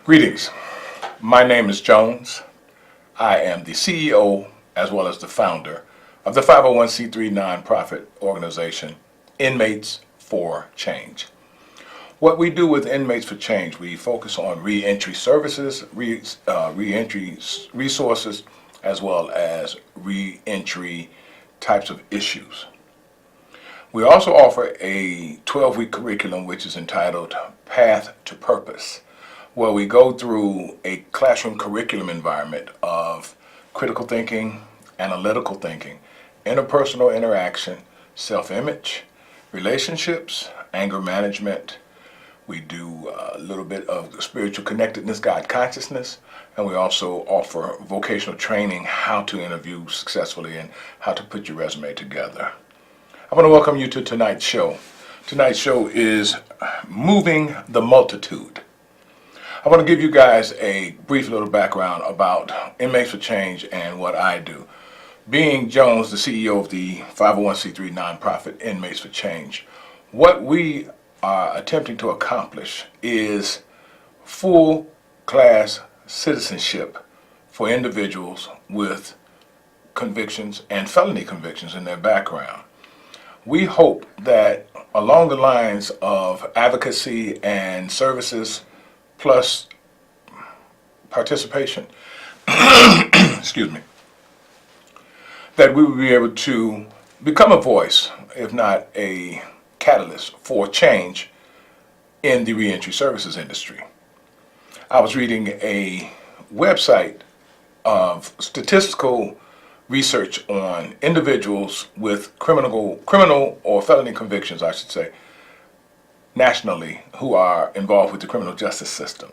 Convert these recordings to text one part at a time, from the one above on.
Greetings. My name is Jones. I am the CEO as well as the founder of the 501c3 nonprofit organization, Inmates For Change. What we do with Inmates for Change, we focus on reentry services, reentry resources, as well as reentry types of issues. We also offer a 12-week curriculum which is entitled Path to Purpose, where we go through a classroom curriculum environment of critical thinking, analytical thinking, interpersonal interaction, self-image, relationships, anger management. We do a little bit of spiritual connectedness, God consciousness, and we also offer vocational training, how to interview successfully and how to put your resume together. I want to welcome you to tonight's show. Tonight's show is Moving the Multitude. I want to give you guys a brief little background about Inmates for Change and what I do. Being Jones, the CEO of the 501c3 nonprofit Inmates for Change, what we are attempting to accomplish is full class citizenship for individuals with convictions and felony convictions in their background. We hope that along the lines of advocacy and services plus participation, excuse me, that we will be able to become a voice, if not a catalyst for change in the reentry services industry. I was reading a website of statistical research on individuals with criminal or felony convictions, I should say, nationally, who are involved with the criminal justice system.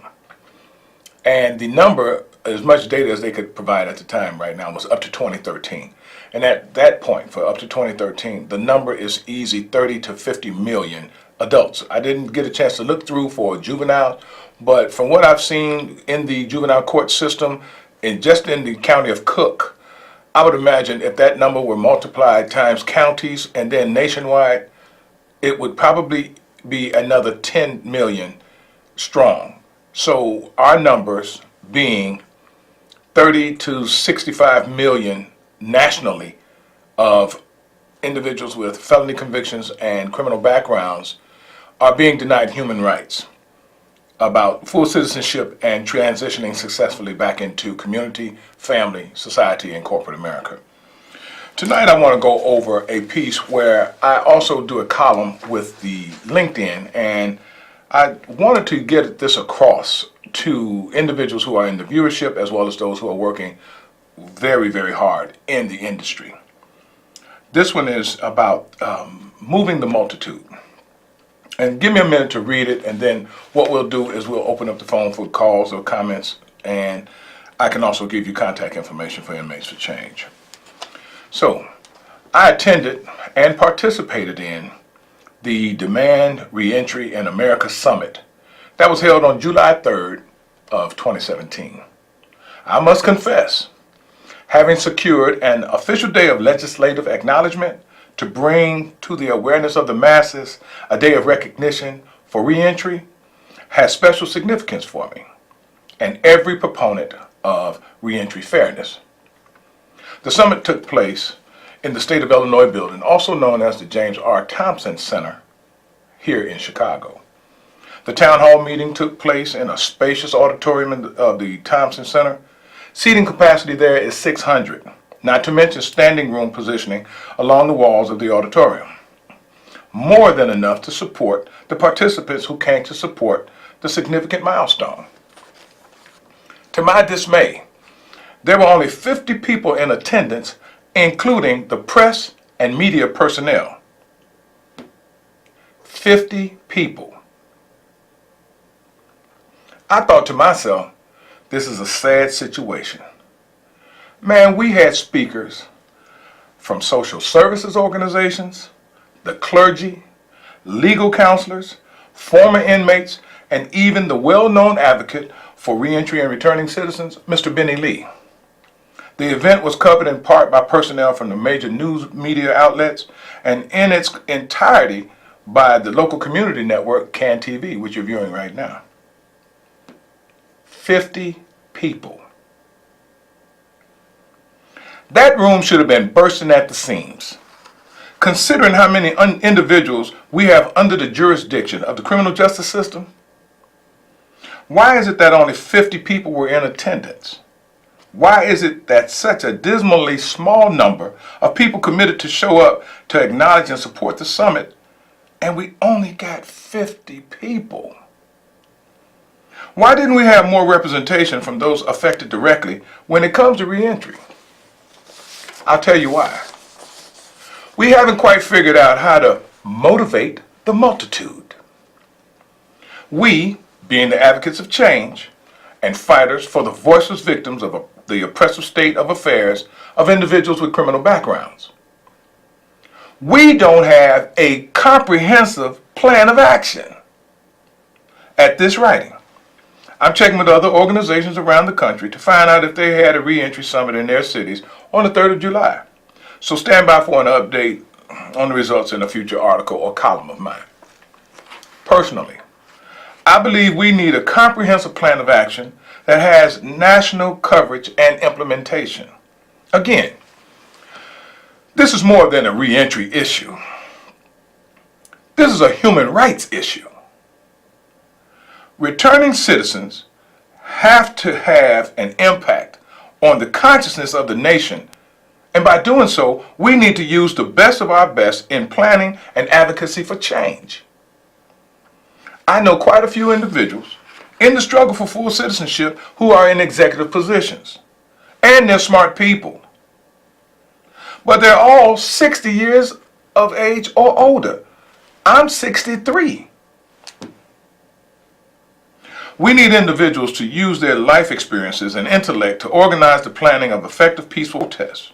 And the number, as much data as they could provide at the time right now, was up to 2013. And at that point, for up to 2013, the number is easy 30 to 50 million adults. I didn't get a chance to look through for juveniles, but from what I've seen in the juvenile court system, just in the county of Cook, I would imagine if that number were multiplied times counties and then nationwide, it would probably be another 10 million strong. So our numbers being 30 to 65 million nationally of individuals with felony convictions and criminal backgrounds are being denied human rights about full citizenship and transitioning successfully back into community, family, society, and corporate America. Tonight I want to go over a piece where I also do a column with the LinkedIn, and I wanted to get this across to individuals who are in the viewership as well as those who are working very, very hard in the industry. This one is about moving the multitude. And give me a minute to read it, and then what we'll do is we'll open up the phone for calls or comments, and I can also give you contact information for Inmates for Change. So, I attended and participated in the Demand Reentry in America Summit that was held on July 3rd of 2017. I must confess, having secured an official day of legislative acknowledgement to bring to the awareness of the masses a day of recognition for reentry has special significance for me and every proponent of reentry fairness. The summit took place in the State of Illinois building, also known as the James R. Thompson Center, here in Chicago. The town hall meeting took place in a spacious auditorium of the Thompson Center. Seating capacity there is 600, not to mention standing room positioning along the walls of the auditorium. More than enough to support the participants who came to support the significant milestone. To my dismay, there were only 50 people in attendance, including the press and media personnel. 50 people. I thought to myself, this is a sad situation. Man, we had speakers from social services organizations, the clergy, legal counselors, former inmates, and even the well-known advocate for reentry and returning citizens, Mr. Benny Lee. The event was covered in part by personnel from the major news media outlets and in its entirety by the local community network, CAN TV, which you're viewing right now. 50 people. That room should have been bursting at the seams. Considering how many individuals we have under the jurisdiction of the criminal justice system, why is it that only 50 people were in attendance? Why is it that such a dismally small number of people committed to show up to acknowledge and support the summit, and we only got 50 people? Why didn't we have more representation from those affected directly when it comes to reentry? I'll tell you why. We haven't quite figured out how to motivate the multitude. We, being the advocates of change and fighters for the voiceless victims of the oppressive state of affairs of individuals with criminal backgrounds, we don't have a comprehensive plan of action. At this writing, I'm checking with other organizations around the country to find out if they had a reentry summit in their cities on the 3rd of July. So stand by for an update on the results in a future article or column of mine. Personally, I believe we need a comprehensive plan of action that has national coverage and implementation. Again, this is more than a reentry issue. This is a human rights issue. Returning citizens have to have an impact on the consciousness of the nation, and by doing so, we need to use the best of our best in planning and advocacy for change. I know quite a few individuals in the struggle for full citizenship who are in executive positions, and they're smart people. But they're all 60 years of age or older. I'm 63. We need individuals to use their life experiences and intellect to organize the planning of effective peaceful protests.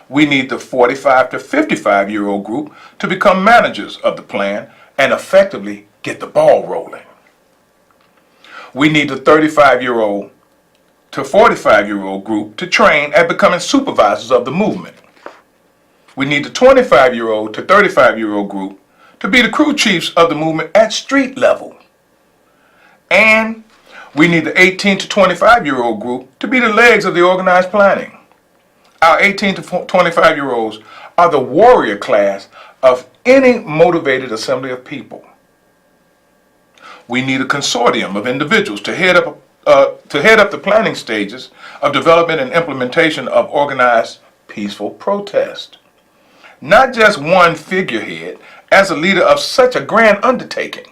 We need the 45 to 55-year-old group to become managers of the plan and effectively get the ball rolling. We need the 35-year-old to 45-year-old group to train at becoming supervisors of the movement. We need the 25-year-old to 35-year-old group to be the crew chiefs of the movement at street level. And we need the 18 to 25-year-old group to be the legs of the organized planning. Our 18 to 25-year-olds are the warrior class of any motivated assembly of people. We need a consortium of individuals to head up the planning stages of development and implementation of organized peaceful protest. Not just one figurehead as a leader of such a grand undertaking.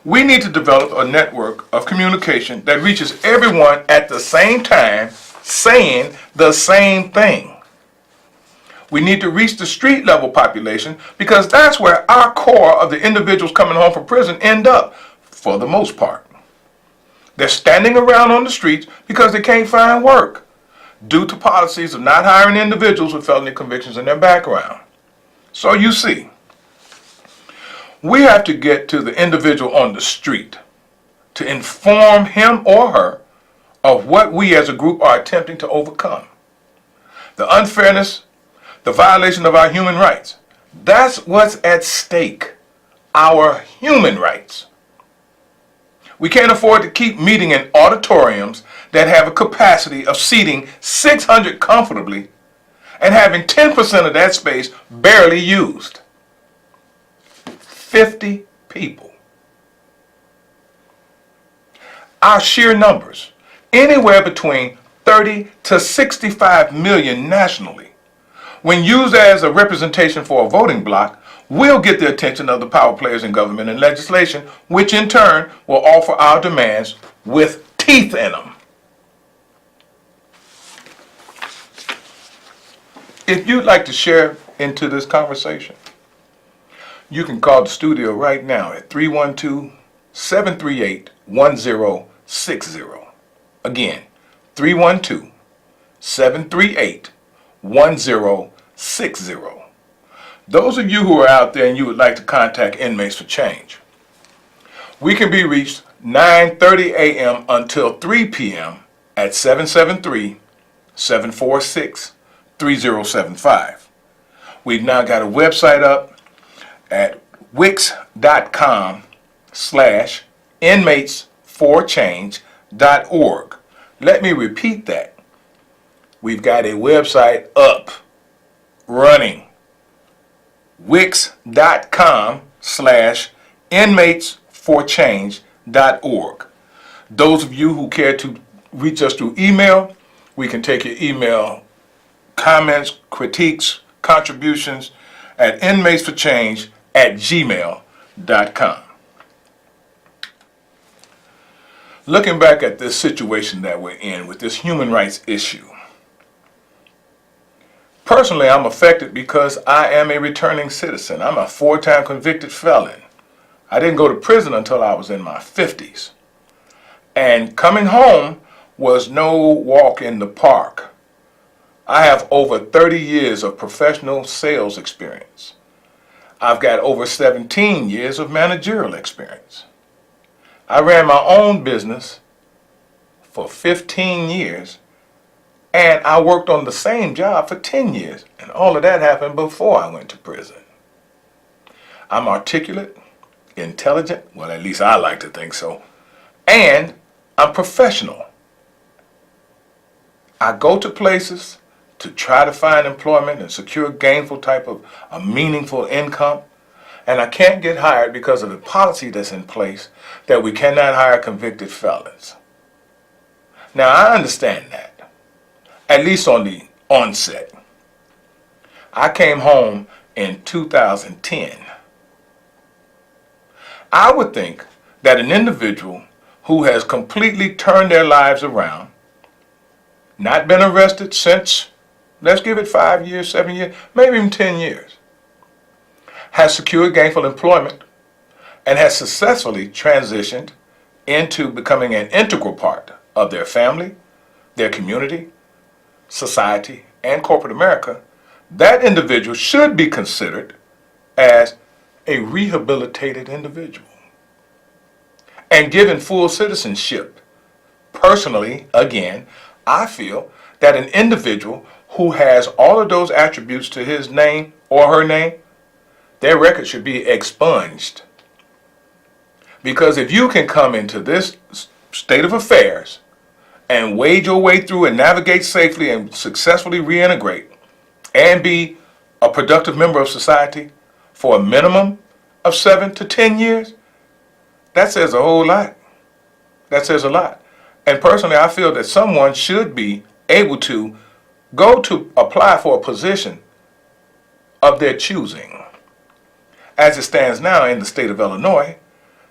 We need to develop a network of communication that reaches everyone at the same time, saying the same thing. We need to reach the street level population because that's where our core of the individuals coming home from prison end up, for the most part. They're standing around on the streets because they can't find work due to policies of not hiring individuals with felony convictions in their background. So you see, we have to get to the individual on the street to inform him or her of what we as a group are attempting to overcome. The unfairness, the violation of our human rights. That's what's at stake, our human rights. We can't afford to keep meeting in auditoriums that have a capacity of seating 600 comfortably and having 10% of that space barely used. 50 people. Our sheer numbers, anywhere between 30 to 65 million nationally, when used as a representation for a voting bloc, will get the attention of the power players in government and legislation, which in turn will offer our demands with teeth in them. If you'd like to share into this conversation, you can call the studio right now at 312-738-1060. Again, 312-738-1060. Those of you who are out there and you would like to contact Inmates for Change, we can be reached 9:30 a.m. until 3 p.m. at 773-746-3075. We've now got a website up at wix.com/inmatesforchange. Let me repeat that. We've got a website up, running, wix.com/inmatesforchange.org. Those of you who care to reach us through email, we can take your email comments, critiques, contributions at inmatesforchange@gmail.com. Looking back at this situation that we're in with this human rights issue, personally, I'm affected because I am a returning citizen. I'm a 4-time convicted felon. I didn't go to prison until I was in my 50s. And coming home was no walk in the park. I have over 30 years of professional sales experience. I've got over 17 years of managerial experience. I ran my own business for 15 years, and I worked on the same job for 10 years. And all of that happened before I went to prison. I'm articulate, intelligent, well, at least I like to think so, and I'm professional. I go to places to try to find employment and secure a gainful type of a meaningful income, and I can't get hired because of the policy that's in place that we cannot hire convicted felons. Now, I understand that, at least on the onset. I came home in 2010. I would think that an individual who has completely turned their lives around, not been arrested since, let's give it 5 years, 7 years, maybe even 10 years, has secured gainful employment, and has successfully transitioned into becoming an integral part of their family, their community, society, and corporate America, that individual should be considered as a rehabilitated individual and given full citizenship. Personally, again, I feel that an individual who has all of those attributes to his name or her name, their record should be expunged. Because if you can come into this state of affairs and wade your way through and navigate safely and successfully reintegrate and be a productive member of society for a minimum of 7 to 10 years, that says a whole lot. That says a lot. And personally, I feel that someone should be able to go to apply for a position of their choosing. As it stands now in the state of Illinois,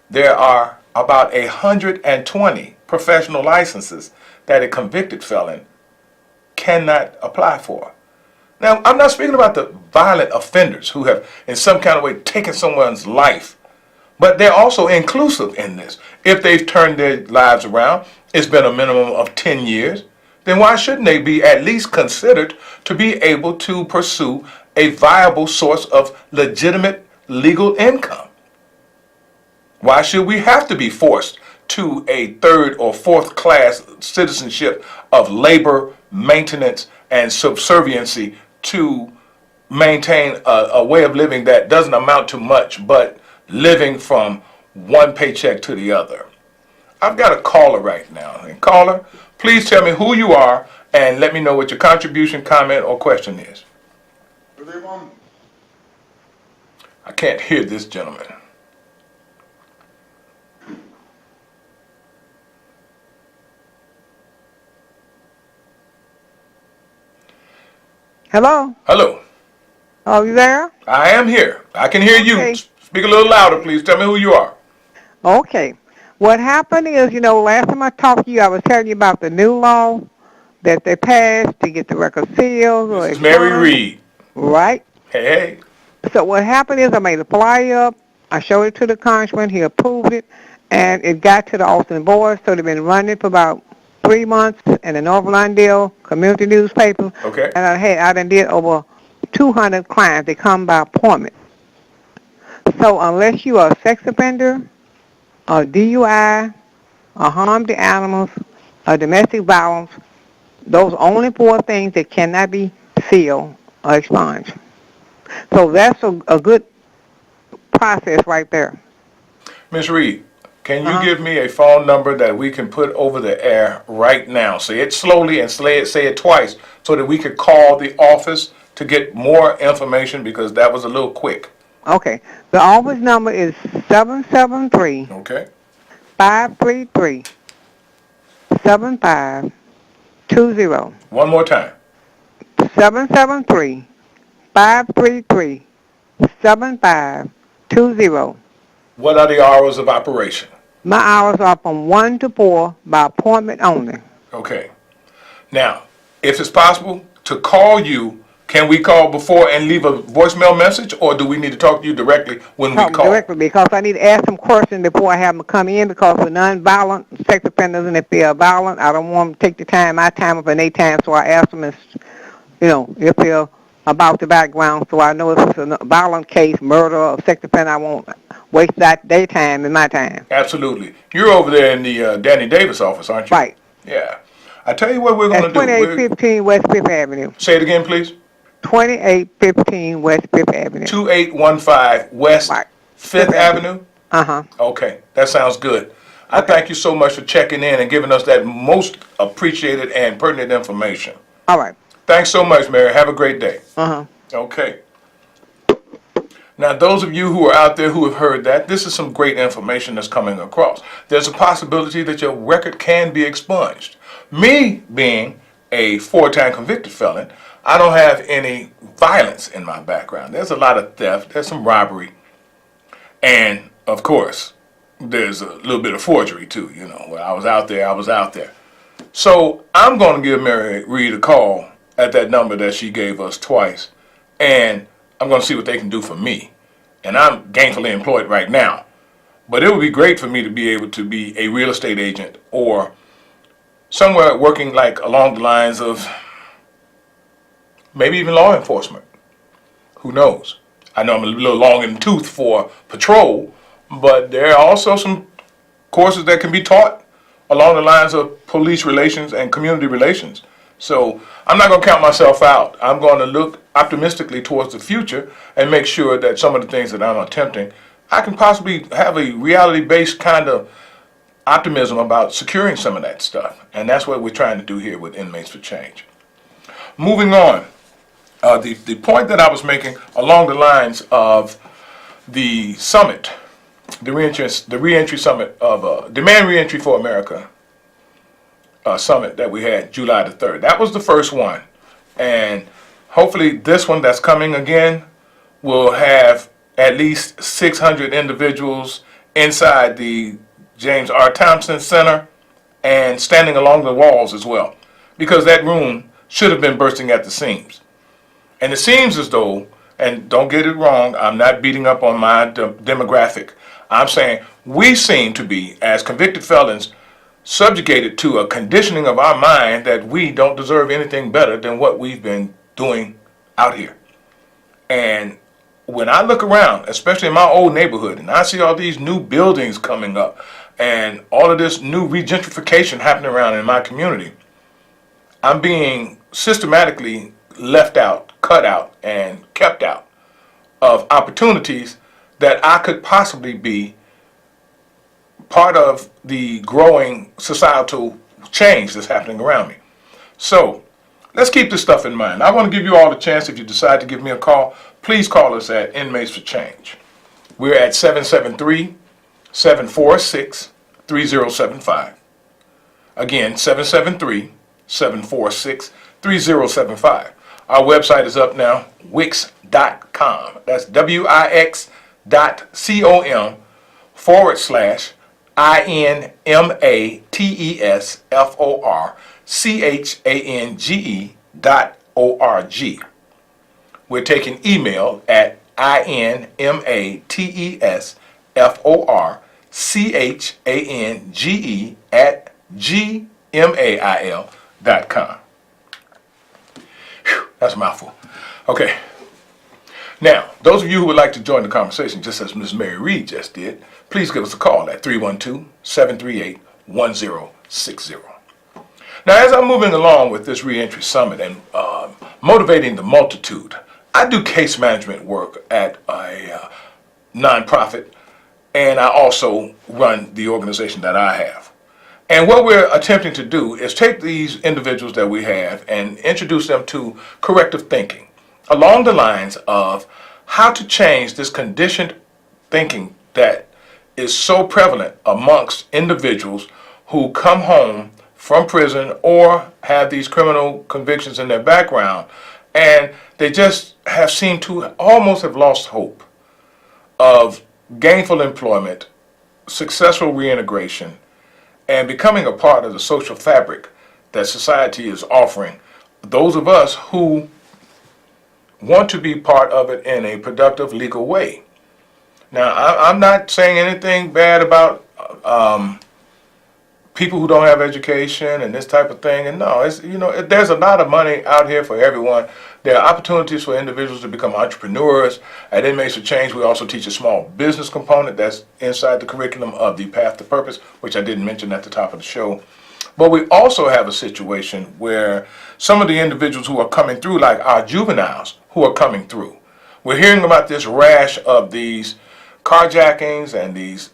there are about 120 professional licenses that a convicted felon cannot apply for. Now, I'm not speaking about the violent offenders who have in some kind of way taken someone's life, but they're also inclusive in this. If they've turned their lives around, it's been a minimum of 10 years, then why shouldn't they be at least considered to be able to pursue a viable source of legitimate legal income? Why should we have to be forced to a 3rd or 4th class citizenship of labor, maintenance, and subserviency to maintain a way of living that doesn't amount to much but living from one paycheck to the other? I've got a caller right now. And caller, please tell me who you are and let me know what your contribution, comment, or question is. I can't hear this gentleman. Hello? Hello. Oh, you there? I am here. I can hear Okay. you. Speak a little louder, please. Tell me who you are. Okay. What happened is, last time I talked to you, I was telling you about the new law that they passed to get the record sealed or This is Mary expunged. Reed. Right? Hey, hey. So what happened is I made a flyer up. I showed it to the congressman. He approved it. And it got to the Austin board. So they've been running it for about 3 months in the North Lawndale community newspaper. Okay. And I done did over 200 clients. They come by appointment. So unless you are a sex offender, a DUI, a harm to animals, a domestic violence, those are only 4 things that cannot be sealed or expunged. So that's a good process right there. Ms. Reed, Can you give me a phone number that we can put over the air right now? Say it slowly and say it twice so that we could call the office to get more information, because that was a little quick. Okay. The office number is 773 Okay. 533 7520. One more time. 773 533 7520. What are the hours of operation? My hours are from 1 to 4 by appointment only. Okay. Now, if it's possible to call you, can we call before and leave a voicemail message, or do we need to talk to you directly when we call? Directly, because I need to ask some questions before I have them come in, because for non-violent sex offenders, and if they are violent, I don't want them to take the time, my time up and their time, so I ask them, if they're about the background, so I know if it's a violent case, murder or sex offender, I won't waste their time and my time. Absolutely. You're over there in the Danny Davis office, aren't you? Right. Yeah. I tell you what we're going to do. 2815 West Fifth Avenue. Say it again, please. 2815 West Fifth Avenue. 2815 West Right. Fifth Avenue? Uh-huh. Okay. That sounds good. I thank you so much for checking in and giving us that most appreciated and pertinent information. All right. Thanks so much, Mary. Have a great day. Uh-huh. Okay. Now, those of you who are out there who have heard that, this is some great information that's coming across. There's a possibility that your record can be expunged. Me being a 4-time convicted felon, I don't have any violence in my background. There's a lot of theft, there's some robbery, and of course, there's a little bit of forgery too. When I was out there. So I'm going to give Mary Reed a call at that number that she gave us twice, and I'm going to see what they can do for me. And I'm gainfully employed right now. But it would be great for me to be able to be a real estate agent, or somewhere working like along the lines of maybe even law enforcement. Who knows? I know I'm a little long in the tooth for patrol, but there are also some courses that can be taught along the lines of police relations and community relations. So I'm not going to count myself out. I'm going to look optimistically towards the future and make sure that some of the things that I'm attempting, I can possibly have a reality-based kind of optimism about securing some of that stuff. And that's what we're trying to do here with Inmates for Change. Moving on, the point that I was making along the lines of the summit, the reentry summit of Demand Reentry for America summit that we had July the 3rd. That was the first one. And hopefully this one that's coming again will have at least 600 individuals inside the James R. Thompson Center and standing along the walls as well, because that room should have been bursting at the seams. And it seems as though, and don't get it wrong, I'm not beating up on my demographic. I'm saying we seem to be, as convicted felons, subjugated to a conditioning of our mind that we don't deserve anything better than what we've been doing out here. And when I look around, especially in my old neighborhood, and I see all these new buildings coming up and all of this new regentrification happening around in my community, I'm being systematically left out, cut out, and kept out of opportunities that I could possibly be part of the growing societal change that's happening around me. So let's keep this stuff in mind. I want to give you all a chance. If you decide to give me a call, please call us at Inmates for Change. We're at 773-746-3075. Again, 773-746-3075. Our website is up now, wix.com. That's wix.com/INMATESFORCHANGE.org. We're taking email at INMATESFORCHANGE@gmail.com. That's a mouthful. Okay. Now, those of you who would like to join the conversation, just as Ms. Mary Reed just did, please give us a call at 312-738-1060. Now, as I'm moving along with this reentry summit and motivating the multitude, I do case management work at a nonprofit and I also run the organization that I have. And what we're attempting to do is take these individuals that we have and introduce them to corrective thinking along the lines of how to change this conditioned thinking that is so prevalent amongst individuals who come home from prison or have these criminal convictions in their background, and they just have seemed to almost have lost hope of gainful employment, successful reintegration, and becoming a part of the social fabric that society is offering those of us who want to be part of it in a productive, legal way. Now, I'm not saying anything bad about people who don't have education and this type of thing. And no, it's, there's a lot of money out here for everyone. There are opportunities for individuals to become entrepreneurs. At Inmates for Change, we also teach a small business component that's inside the curriculum of the Path to Purpose, which I didn't mention at the top of the show. But we also have a situation where some of the individuals who are coming through, like our juveniles who are coming through, we're hearing about this rash of these carjackings and these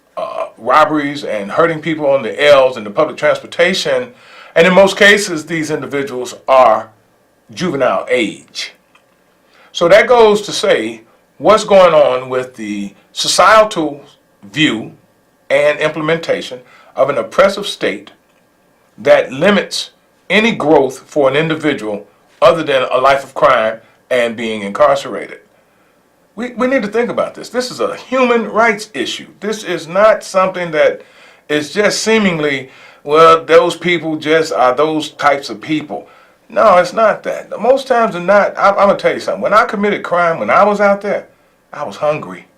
robberies and hurting people on the L's and the public transportation. And in most cases, these individuals are juvenile age. So that goes to say what's going on with the societal view and implementation of an oppressive state that limits any growth for an individual other than a life of crime and being incarcerated. We need to think about this. This is a human rights issue. This is not something that is just seemingly, well, those people just are those types of people. No, it's not that. Most times than not, I'm going to tell you something. When I committed crime, when I was out there, I was hungry.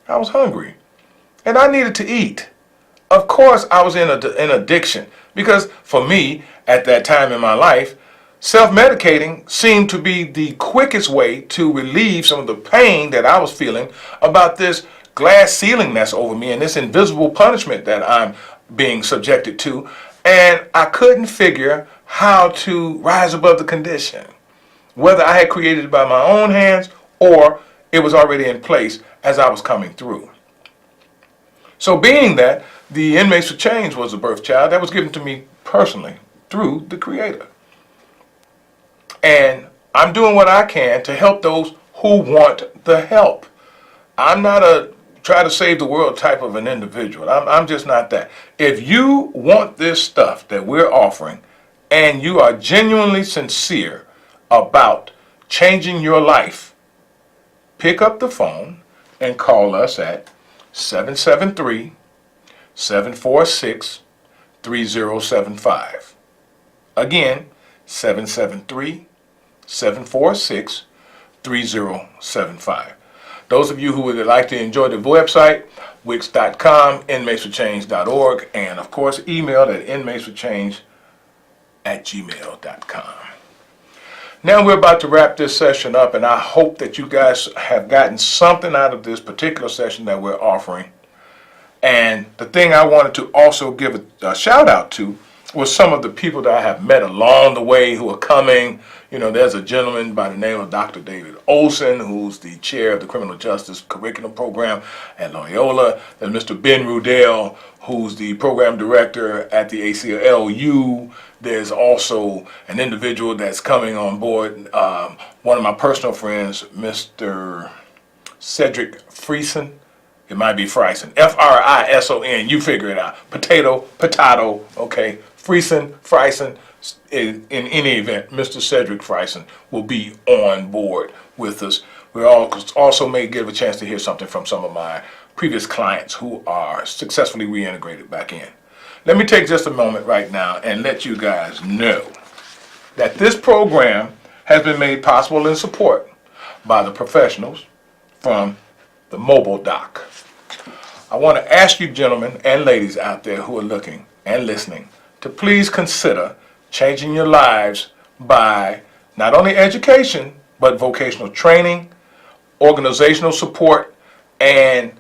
I was hungry. And I needed to eat. Of course, I was in addiction. Because for me, at that time in my life, self-medicating seemed to be the quickest way to relieve some of the pain that I was feeling about this glass ceiling that's over me and this invisible punishment that I'm being subjected to. And I couldn't figure how to rise above the condition, whether I had created it by my own hands or it was already in place as I was coming through. So being that the Inmates for Change was a birth child, that was given to me personally through the Creator. And I'm doing what I can to help those who want the help. I'm not a try to save the world type of an individual. I'm just not that. If you want this stuff that we're offering and you are genuinely sincere about changing your life, pick up the phone and call us at 773-746-3075. Again, 773-746-3075. Those of you who would like to enjoy the website, wix.com, inmatesforchange.org, and of course email at inmatesforchange@gmail.com. Now we're about to wrap this session up, and I hope that you guys have gotten something out of this particular session that we're offering. And the thing I wanted to also give a shout out to was some of the people that I have met along the way who are coming. There's a gentleman by the name of Dr. David Olson, who's the chair of the Criminal Justice Curriculum Program at Loyola. There's Mr. Ben Rudell, who's the program director at the ACLU. There's also an individual that's coming on board, one of my personal friends, Mr. Cedric Friesen. It might be Frison. Frison. You figure it out. Potato, okay. Frison. In any event, Mr. Cedric Frison will be on board with us. We also may give a chance to hear something from some of my previous clients who are successfully reintegrated back in. Let me take just a moment right now and let you guys know that this program has been made possible in support by the professionals from the Mobile Doc. I want to ask you gentlemen and ladies out there who are looking and listening to please consider changing your lives by not only education, but vocational training, organizational support, and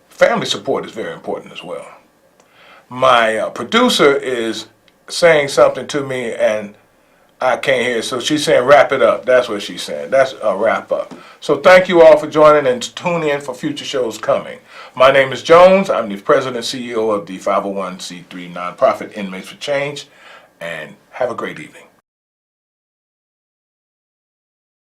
family support is very important as well. My producer is saying something to me, and I can't hear. So she's saying wrap it up. That's what she's saying. That's a wrap up. So thank you all for joining and tune in for future shows coming. My name is Jones. I'm the president and CEO of the 501c3 nonprofit Inmates for Change. And have a great evening.